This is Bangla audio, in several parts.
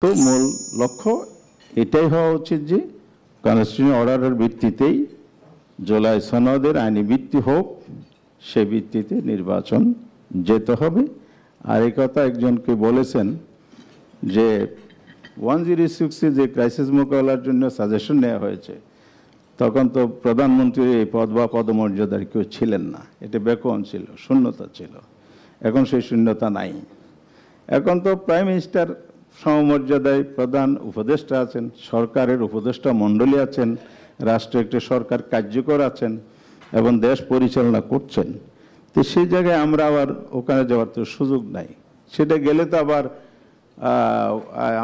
তো মূল লক্ষ্য এটাই হওয়া উচিত যে কনস্টিটিউশন অর্ডারের ভিত্তিতেই জুলাই সনদের আইনি ভিত্তি হোক, সে ভিত্তিতে নির্বাচন যেতে হবে। আর এই কথা একজনকে বলেছেন যে 106 যে ক্রাইসিস মোকাবেলার জন্য সাজেশন নেওয়া হয়েছে, তখন তো প্রধানমন্ত্রীর এই পদ বা পদমর্যাদার কেউ ছিলেন না, এটা ভ্যাকুয়াম ছিল, শূন্যতা ছিল। এখন সেই শূন্যতা নাই। এখন তো প্রাইম মিনিস্টার সমমর্যাদায় প্রধান উপদেষ্টা আছেন, সরকারের উপদেষ্টা মণ্ডলী আছেন, রাষ্ট্রে একটি সরকার কার্যকর আছেন এবং দেশ পরিচালনা করছেন। তো সেই জায়গায় আমরা আবার ওখানে যাওয়ার তো সুযোগ নাই। সেটা গেলে তো আবার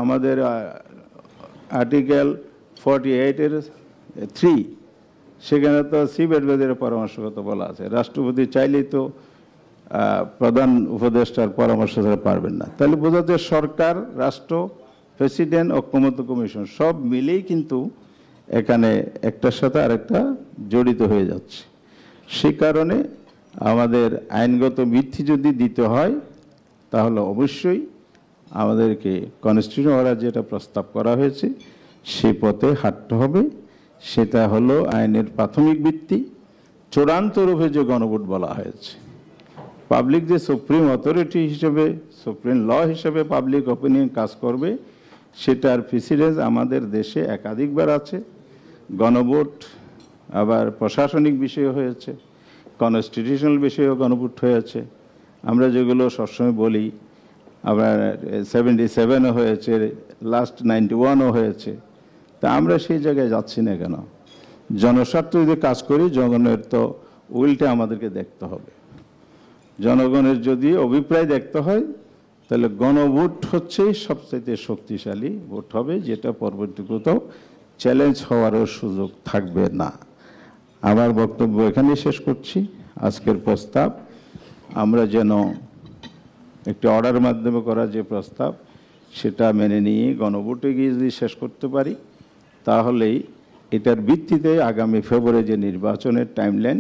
আমাদের আর্টিকেল 48-এর 3 সেখানে তো সিবেট বেদের পরামর্শের কথা বলা আছে। রাষ্ট্রপতি চাইলেই তো প্রধান উপদেষ্টার পরামর্শ ছাড়া পারবেন না। তাহলে বোঝা যায় সরকার, রাষ্ট্র, প্রেসিডেন্ট, ঐক্যমত্য কমিশন সব মিলেই কিন্তু এখানে একটার সাথে আরেকটা জড়িত হয়ে যাচ্ছে। সে কারণে আমাদের আইনগত ভিত্তি যদি দিতে হয় তাহলে অবশ্যই আমাদেরকে কনস্টিটিউশন অর্ডার যেটা প্রস্তাব করা হয়েছে সে পথে হাঁটতে হবে। সেটা হলো আইনের প্রাথমিক ভিত্তি। চূড়ান্ত রূপে যে গণভোট বলা হয়েছে, পাবলিক যে সুপ্রিম অথরিটি হিসেবে, সুপ্রিম ল হিসেবে পাবলিক অপিনিয়ন কাজ করবে, সেটার প্রেসিডেন্স আমাদের দেশে একাধিকবার আছে। গণভোট আবার প্রশাসনিক বিষয় হয়েছে, কনস্টিটিউশনাল বিষয়েও গণভোট হয়েছে। আমরা যেগুলো সবসময় বলি, আবার 77-ও হয়েছে, লাস্ট 91-ও হয়েছে। তা আমরা সেই জায়গায় যাচ্ছি না কেন? জনস্বার্থ যদি কাজ করি, জনগণের তো উইলটা আমাদেরকে দেখতে হবে। জনগণের যদি অভিপ্রায় দেখতে হয় তাহলে গণভোট হচ্ছে সবচেয়ে শক্তিশালী ভোট হবে, যেটা পরবর্তী কোথাও চ্যালেঞ্জ হওয়ারও সুযোগ থাকবে না। আমার বক্তব্য এখানেই শেষ করছি। আজকের প্রস্তাব আমরা যেন একটি অর্ডার মাধ্যমে করা যে প্রস্তাব, সেটা মেনে নিয়ে গণভোটে গিয়ে যদি শেষ করতে পারি, তাহলেই এটার ভিত্তিতে আগামী ফেব্রুয়ারি যে নির্বাচনের টাইমলাইন,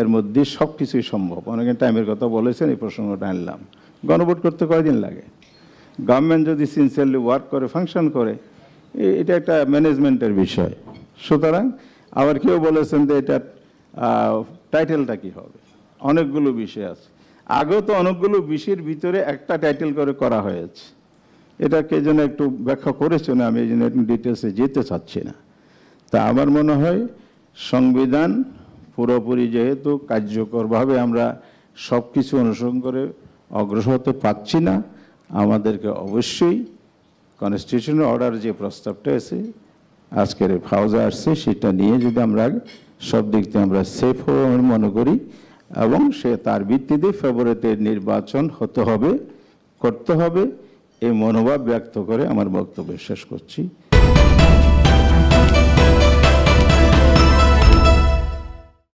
এর মধ্যে সব কিছুই সম্ভব। অনেকে টাইমের কথা বলেছেন, এই প্রসঙ্গটা আনলাম। গণভোট করতে কয়দিন লাগে? গভর্নমেন্ট যদি সিনসিয়ারলি ওয়ার্ক করে, ফাংশন করে, এটা একটা ম্যানেজমেন্টের বিষয়। সুতরাং আবার কেউ বলেছেন যে এটার টাইটেলটা কী হবে, অনেকগুলো বিষয় আছে। আগেও তো অনেকগুলো বিষয়ের ভিতরে একটা টাইটেল করে করা হয়েছে। এটাকে যেন একটু ব্যাখ্যা করেছেন, আমি এই জন্য ডিটেলসে যেতে চাচ্ছি না। তা আমার মনে হয় সংবিধান পুরোপুরি যেহেতু কার্যকরভাবে আমরা সব কিছু অনুসরণ করে অগ্রসর হতে পারছি না, আমাদেরকে অবশ্যই কনস্টিটিউশনাল অর্ডার যে প্রস্তাবটা এসে আজকের ফাউজা আসছে, সেটা নিয়ে যদি আমরা সব দিক থেকে আমরা সেফ হয়ে মনে করি এবং সে তার ভিত্তিতে ফেব্রুয়ারিতে নির্বাচন হতে হবে, করতে হবে, এই মনোভাব ব্যক্ত করে আমার বক্তব্য শেষ করছি।